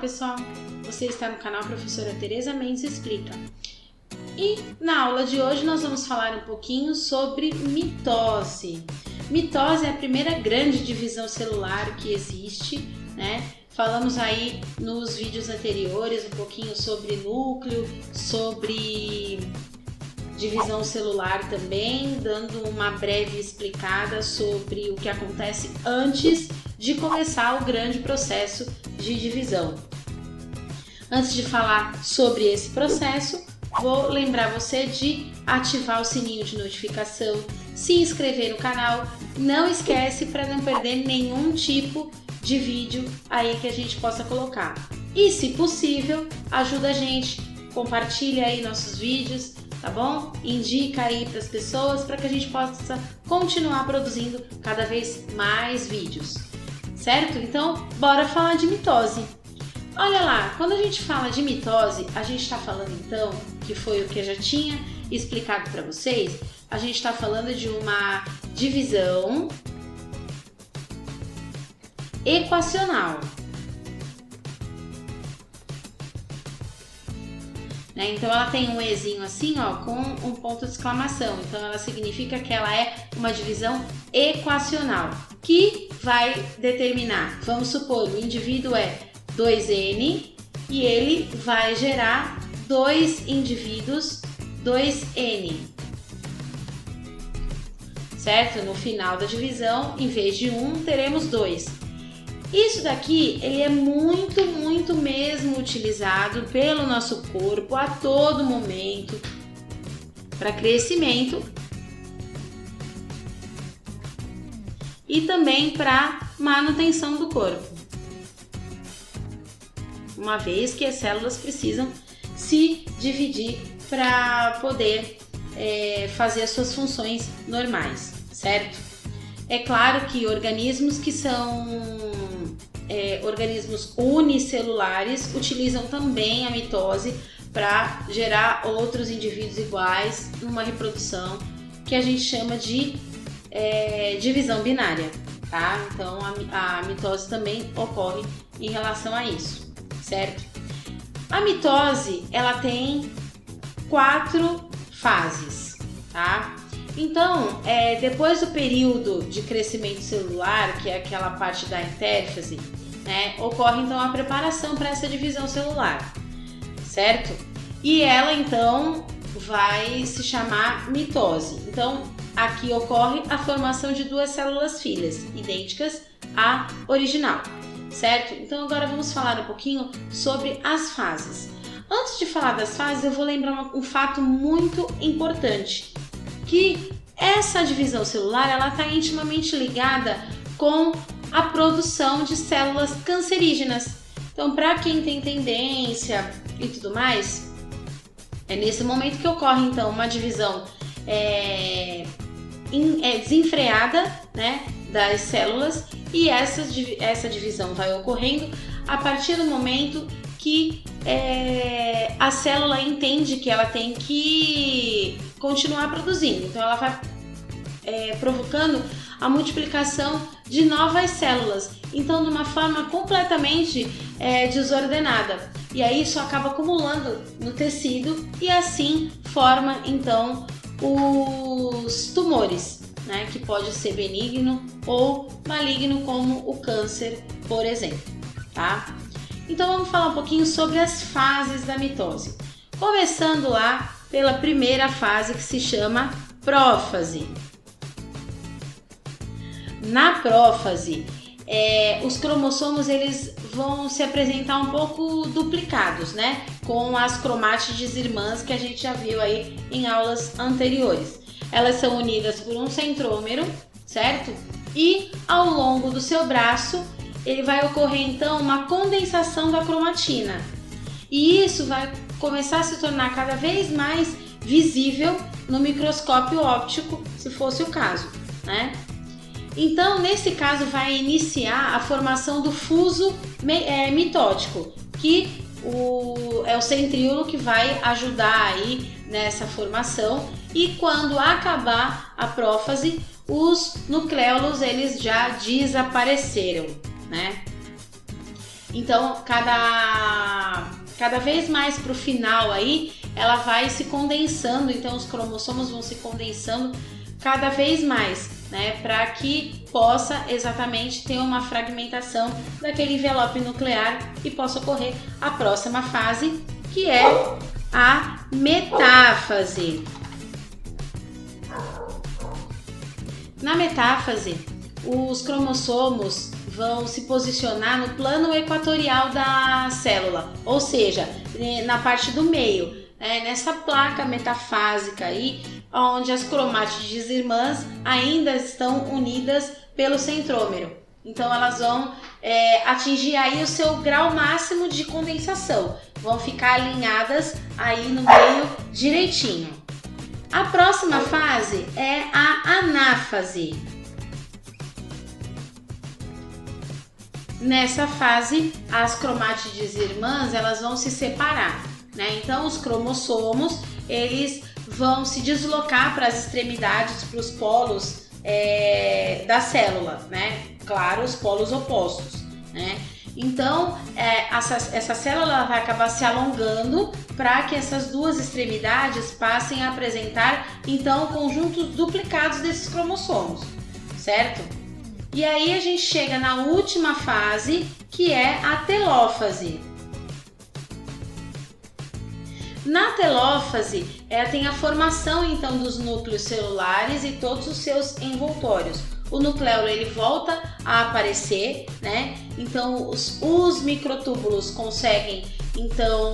pessoal, você está no canal Professora Tereza Mendes Explica. E na aula de hoje nós vamos falar um pouquinho sobre mitose. Mitose é a primeira grande divisão celular que existe, né? Falamos aí nos vídeos anteriores um pouquinho sobre núcleo, sobre divisão celular também, dando uma breve explicada sobre o que acontece antes de começar o grande processo de divisão. Antes de falar sobre esse processo, vou lembrar você de ativar o sininho de notificação, se inscrever no canal, não esquece para não perder nenhum tipo de vídeo aí que a gente possa colocar. E se possível, ajuda a gente, compartilha aí nossos vídeos, tá bom? Indica aí para as pessoas para que a gente possa continuar produzindo cada vez mais vídeos, certo? Então, bora falar de mitose. Olha lá, quando a gente fala de mitose, a gente está falando então, que foi o que eu já tinha explicado para vocês, a gente está falando de uma divisão equacional. Então ela tem um Ezinho assim, ó, com um ponto de exclamação. Então ela significa que ela é uma divisão equacional, que vai determinar, vamos supor, o indivíduo é 2N e ele vai gerar dois indivíduos 2N, certo? No final da divisão, em vez de 1, teremos 2. Isso daqui ele é muito mesmo utilizado pelo nosso corpo a todo momento para crescimento e também para manutenção do corpo, uma vez que as células precisam se dividir para poder fazer as suas funções normais, certo? É claro que organismos que são organismos unicelulares utilizam também a mitose para gerar outros indivíduos iguais numa reprodução que a gente chama de divisão binária, tá? Então a mitose também ocorre em relação a isso, certo? A mitose ela tem 4 fases, tá? Então, depois do período de crescimento celular, que é aquela parte da intérfase, né, ocorre então a preparação para essa divisão celular, certo? E ela então vai se chamar mitose. Então, aqui ocorre a formação de duas células filhas, idênticas à original, certo? Então, agora vamos falar um pouquinho sobre as fases. Antes de falar das fases, eu vou lembrar um fato muito importante, que essa divisão celular ela está intimamente ligada com a produção de células cancerígenas. Então, para quem tem tendência e tudo mais, é nesse momento que ocorre então uma divisão desenfreada, né, das células, e essa divisão vai ocorrendo a partir do momento que a célula entende que ela tem que continuar produzindo. Então ela vai provocando a multiplicação de novas células, então de uma forma completamente desordenada. E aí isso acaba acumulando no tecido e assim forma então os tumores, né, que pode ser benigno ou maligno, como o câncer, por exemplo, tá? Então vamos falar um pouquinho sobre as fases da mitose. Começando lá pela primeira fase, que se chama prófase. Na prófase, os cromossomos eles vão se apresentar um pouco duplicados, né? Com as cromátides irmãs que a gente já viu aí em aulas anteriores. Elas são unidas por um centrômero, certo? E ao longo do seu braço, ele vai ocorrer então uma condensação da cromatina. E isso vai começar a se tornar cada vez mais visível no microscópio óptico, se fosse o caso, né? Então, nesse caso, vai iniciar a formação do fuso mitótico, que é o centríolo que vai ajudar aí nessa formação. E quando acabar a prófase, os nucleolos eles já desapareceram, né? Então, cada vez mais para o final aí, ela vai se condensando, então os cromossomos vão se condensando cada vez mais, né, para que possa exatamente ter uma fragmentação daquele envelope nuclear e possa ocorrer a próxima fase, que é a metáfase. Na metáfase, os cromossomos vão se posicionar no plano equatorial da célula, ou seja, na parte do meio, nessa placa metafásica aí, onde as cromátides irmãs ainda estão unidas pelo centrômero. Então elas vão atingir aí o seu grau máximo de condensação, vão ficar alinhadas aí no meio direitinho. A próxima fase é a anáfase. Nessa fase, as cromátides irmãs elas vão se separar, né? Então os cromossomos eles vão se deslocar para as extremidades, para os polos da célula, né? Claro, os polos opostos, né? Então essa célula vai acabar se alongando para que essas duas extremidades passem a apresentar então conjuntos duplicados desses cromossomos, certo? E aí a gente chega na última fase, que é a telófase. Na telófase, tem a formação então dos núcleos celulares e todos os seus envoltórios. O nucleolo ele volta a aparecer, né? Então os microtúbulos conseguem, então,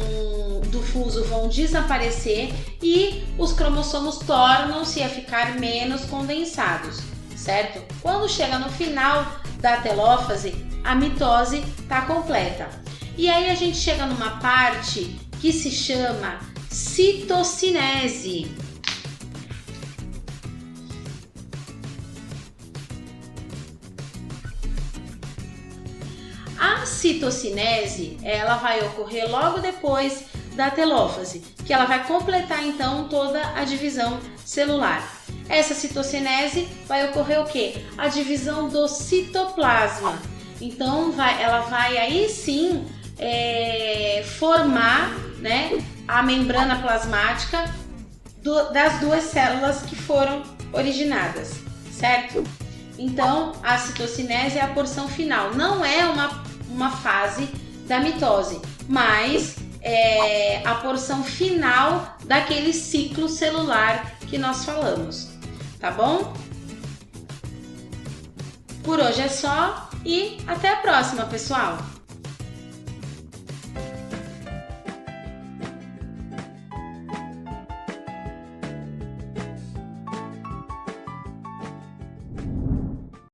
do fuso vão desaparecer e os cromossomos tornam-se a ficar menos condensados, certo? Quando chega no final da telófase, a mitose está completa. E aí a gente chega numa parte que se chama citocinese. A citocinese, ela vai ocorrer logo depois da telófase, que ela vai completar então toda a divisão celular. Essa citocinese vai ocorrer o quê? A divisão do citoplasma. Então ela vai aí sim formar, né, a membrana plasmática das duas células que foram originadas, certo? Então a citocinese é a porção final, não é uma fase da mitose, mas é a porção final daquele ciclo celular que nós falamos, tá bom? Por hoje é só e até a próxima, pessoal!